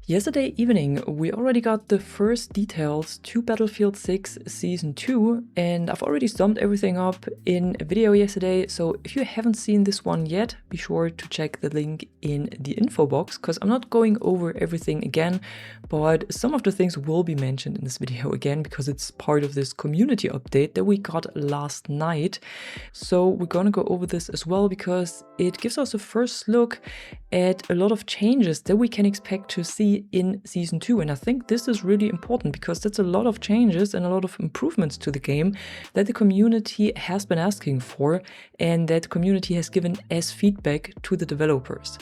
Yesterday evening, we already got the first details to Battlefield 6 Season 2, and I've already summed everything up in a video yesterday, so if you haven't seen this one yet, be sure to check the link in the info box, because I'm not going over everything again, but some of the things will be mentioned in this video again, because it's part of this community update that we got last night. So we're gonna go over this as well, because it gives us a first look at a lot of changes that we can expect to see in Season 2. And I think this is really important because that's a lot of changes and a lot of improvements to the game that the community has been asking for and that the community has given as feedback to the developers.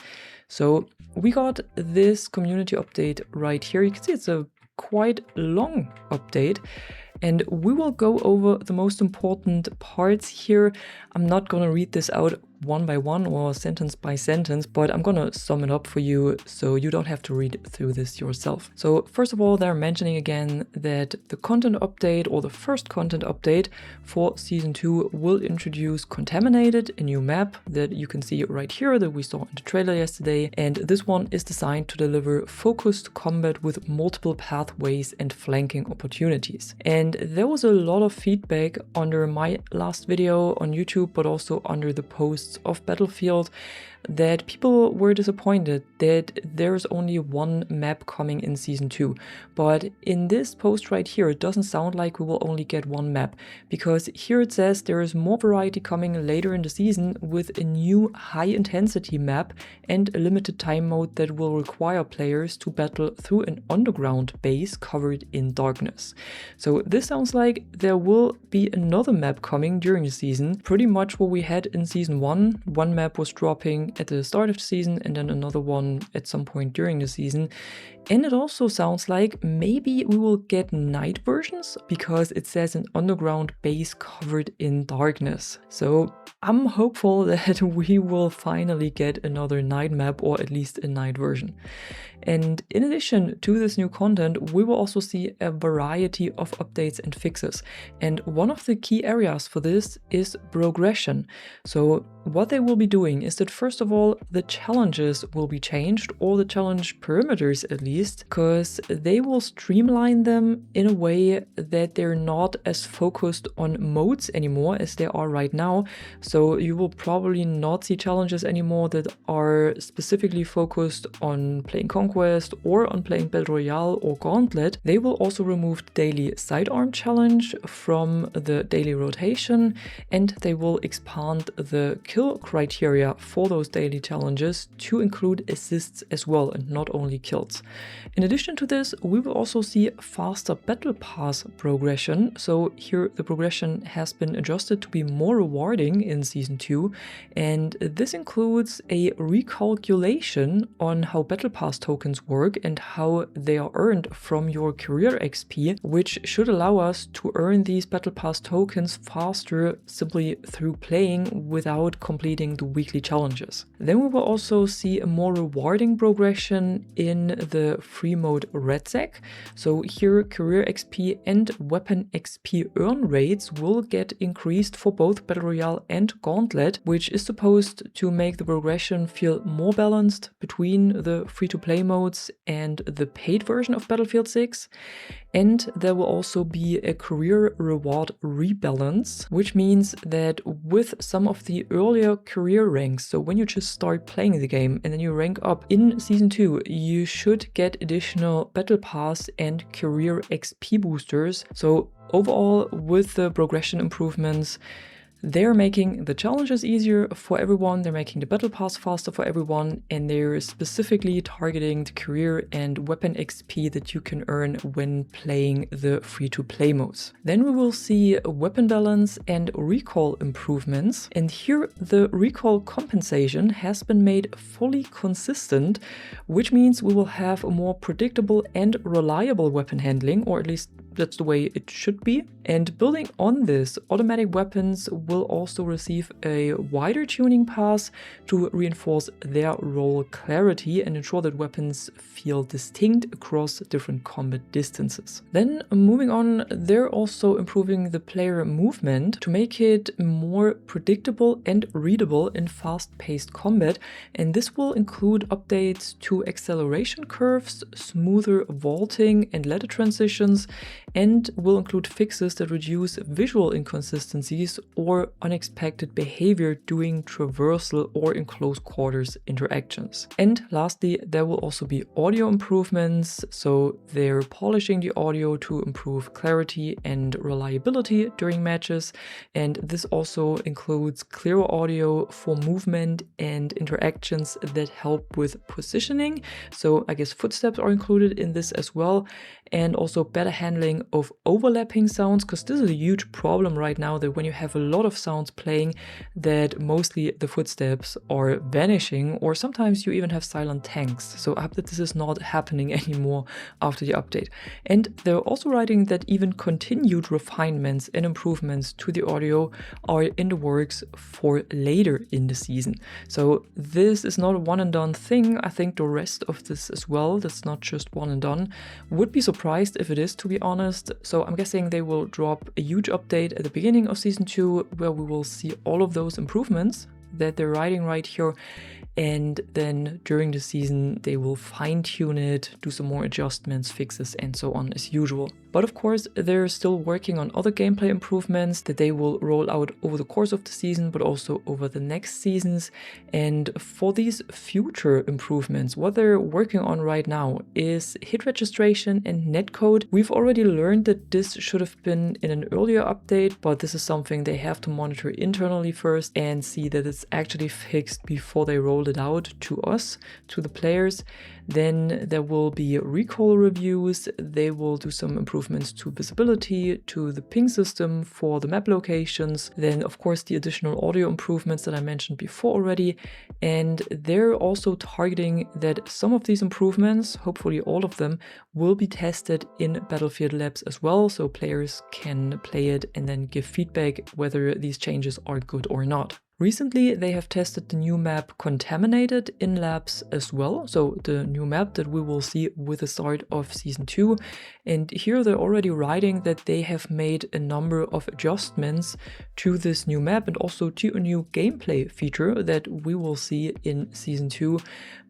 So we got this community update right here. You can see it's a quite long update. And we will go over the most important parts here. I'm not going to read this out one by one or sentence by sentence, but I'm going to sum it up for you so you don't have to read through this yourself. So first of all, they're mentioning again that the content update or the first content update for Season 2 will introduce Contaminated, a new map that you can see right here that we saw in the trailer yesterday. And this one is designed to deliver focused combat with multiple pathways and flanking opportunities. And there was a lot of feedback under my last video on YouTube, but also under the posts of Battlefield, that people were disappointed that there's only one map coming in Season 2. But in this post right here, it doesn't sound like we will only get one map, because here it says there is more variety coming later in the season with a new high-intensity map and a limited time mode that will require players to battle through an underground base covered in darkness. So this sounds like there will be another map coming during the season, pretty much what we had in Season 1. One map was dropping at the start of the season and then another one at some point during the season. And it also sounds like maybe we will get night versions, because it says an underground base covered in darkness. So I'm hopeful that we will finally get another night map, or at least a night version. And in addition to this new content, we will also see a variety of updates and fixes. And one of the key areas for this is progression. So what they will be doing is that, first of all, the challenges will be changed, or the challenge perimeters at least, because they will streamline them in a way that they're not as focused on modes anymore as they are right now. So you will probably not see challenges anymore that are specifically focused on playing Conquest or on playing Battle Royale or Gauntlet. They will also remove the daily sidearm challenge from the daily rotation, and they will expand the kill criteria for those daily challenges to include assists as well, and not only kills. In addition to this, we will also see faster Battle Pass progression. So here the progression has been adjusted to be more rewarding in Season 2, and this includes a recalculation on how Battle Pass tokens work and how they are earned from your career XP, which should allow us to earn these Battle Pass tokens faster simply through playing without completing the weekly challenges. Then we will also see a more rewarding progression in the free mode REDSEC. So here career XP and weapon XP earn rates will get increased for both Battle Royale and Gauntlet, which is supposed to make the progression feel more balanced between the free-to-play modes and the paid version of Battlefield 6. And there will also be a career reward rebalance, which means that with some of the earlier career ranks, so when you just start playing the game and then you rank up in Season 2, you should get additional Battle Pass and career XP boosters. So overall, with the progression improvements, they're making the challenges easier for everyone, they're making the Battle Pass faster for everyone, and they're specifically targeting the career and weapon XP that you can earn when playing the free-to-play modes. Then we will see weapon balance and recall improvements, and here the recall compensation has been made fully consistent, which means we will have a more predictable and reliable weapon handling, or at least that's the way it should be. And building on this, automatic weapons will also receive a wider tuning pass to reinforce their role clarity and ensure that weapons feel distinct across different combat distances. Then moving on, they're also improving the player movement to make it more predictable and readable in fast-paced combat, and this will include updates to acceleration curves, smoother vaulting and ladder transitions, and will include fixes that reduce visual inconsistencies or unexpected behavior during traversal or in close quarters interactions. And lastly, there will also be audio improvements, so they're polishing the audio to improve clarity and reliability during matches, and this also includes clearer audio for movement and interactions that help with positioning, so I guess footsteps are included in this as well, and also better handling of overlapping sounds, because this is a huge problem right now, that when you have a lot of sounds playing, that mostly the footsteps are vanishing, or sometimes you even have silent tanks. So I hope that this is not happening anymore after the update. And they're also writing that even continued refinements and improvements to the audio are in the works for later in the season. So this is not a one and done thing. I think the rest of this as well, that's not just one and done. Would be surprised if it is, to be honest. So I'm guessing they will drop a huge update at the beginning of season 2 where we will see all of those improvements that they're writing right here, and then during the season they will fine-tune it, do some more adjustments, fixes, and so on as usual. But of course, they're still working on other gameplay improvements that they will roll out over the course of the season, but also over the next seasons. And for these future improvements, what they're working on right now is hit registration and netcode. We've already learned that this should have been in an earlier update, but this is something they have to monitor internally first and see that it's actually fixed before they roll it out to us, to the players. Then there will be recall reviews. They will do some improvements to visibility, to the ping system for the map locations. Then of course the additional audio improvements that I mentioned before already. And they're also targeting that some of these improvements, hopefully all of them, will be tested in Battlefield Labs as well, so players can play it and then give feedback whether these changes are good or not. Recently, they have tested the new map Contaminated in labs as well, so the new map that we will see with the start of Season 2. And here they're already writing that they have made a number of adjustments to this new map and also to a new gameplay feature that we will see in Season 2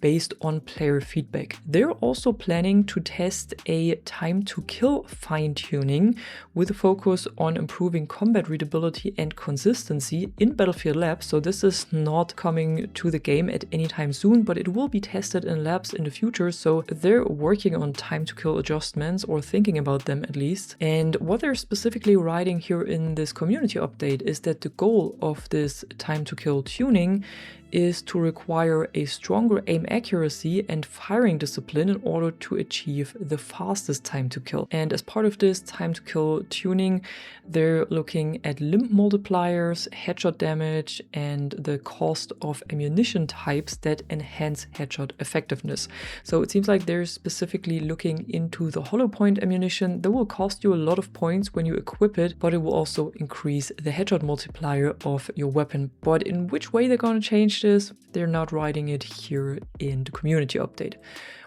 based on player feedback. They're also planning to test a time to kill fine-tuning with a focus on improving combat readability and consistency in Battlefield Labs. So this is not coming to the game at any time soon, but it will be tested in labs in the future. So they're working on time to kill adjustments, or thinking about them at least. And what they're specifically writing here in this community update is that the goal of this time to kill tuning is to require a stronger aim accuracy and firing discipline in order to achieve the fastest time to kill. And as part of this time to kill tuning, they're looking at limb multipliers, headshot damage, and the cost of ammunition types that enhance headshot effectiveness. So it seems like they're specifically looking into the hollow point ammunition that will cost you a lot of points when you equip it, but it will also increase the headshot multiplier of your weapon. But in which way they're going to change this, they're not writing it here in the community update.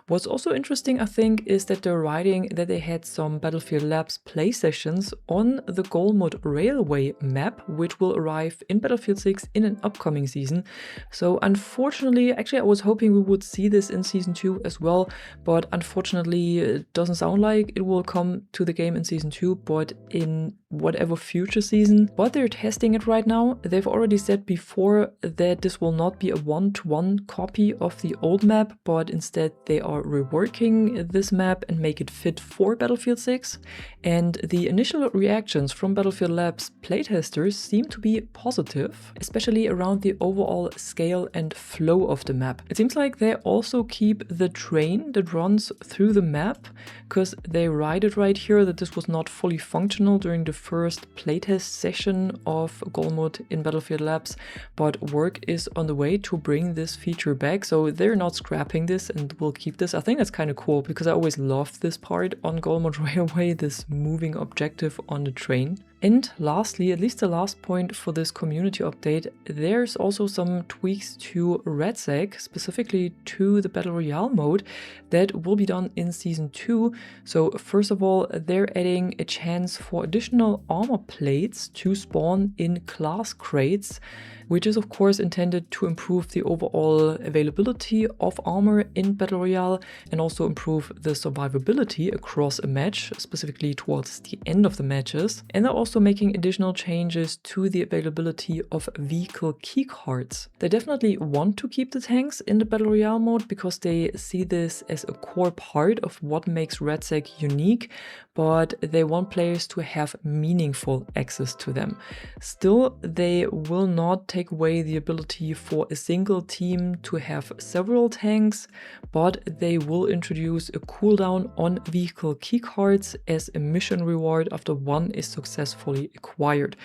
What's also interesting, I think, is that they're writing that they had some Battlefield Labs play sessions on the Goal Mode Railway map, which will arrive in Battlefield 6 in an upcoming season. So unfortunately, actually I was hoping we would see this in Season 2 as well, but unfortunately it doesn't sound like it will come to the game in Season 2, but in whatever future season. But they're testing it right now. They've already said before that this will not be a one-to-one copy of the old map, but instead they are reworking this map and make it fit for Battlefield 6. And the initial reactions from Battlefield Labs playtesters seem to be positive, especially around the overall scale and flow of the map. It seems like they also keep the train that runs through the map, because they write it right here that this was not fully functional during the first playtest session of Goal Mode in Battlefield Labs, but work is on the way to bring this feature back, so they're not scrapping this and will keep this this. I think that's kind of cool because I always loved this part on Goal Mode Railway, this moving objective on the train. And lastly, at least the last point for this community update, there's also some tweaks to REDSEC, specifically to the Battle Royale mode, that will be done in Season 2. So first of all, they're adding a chance for additional armor plates to spawn in class crates, which is of course intended to improve the overall availability of armor in Battle Royale and also improve the survivability across a match, specifically towards the end of the matches. And they're also making additional changes to the availability of vehicle keycards. They definitely want to keep the tanks in the Battle Royale mode because they see this as a core part of what makes REDSEC unique, but they want players to have meaningful access to them. Still, they will not take away the ability for a single team to have several tanks, but they will introduce a cooldown on vehicle keycards as a mission reward after one is successfully acquired.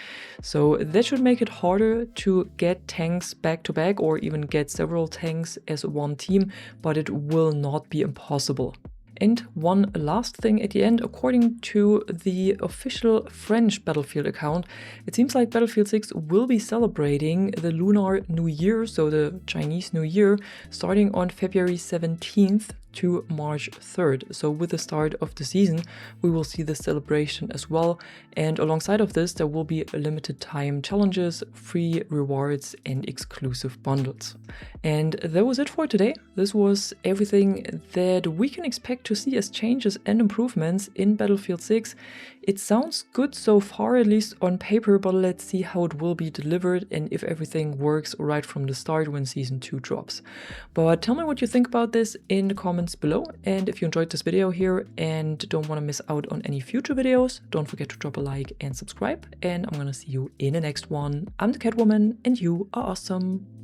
So that should make it harder to get tanks back to back or even get several tanks as one team, but it will not be impossible. And one last thing at the end, according to the official French Battlefield account, it seems like Battlefield 6 will be celebrating the Lunar New Year, so the Chinese New Year, starting on February 17th to March 3rd. So with the start of the season, we will see this celebration as well. And alongside of this, there will be limited time challenges, free rewards, and exclusive bundles. And that was it for today. This was everything that we can expect to see as changes and improvements in Battlefield 6. It sounds good so far, at least on paper, but let's see how it will be delivered and if everything works right from the start when Season 2 drops. But tell me what you think about this in the comments below, and if you enjoyed this video here and don't want to miss out on any future videos, don't forget to drop a like and subscribe, and I'm gonna see you in the next one. I'm the Catwoman and you are awesome.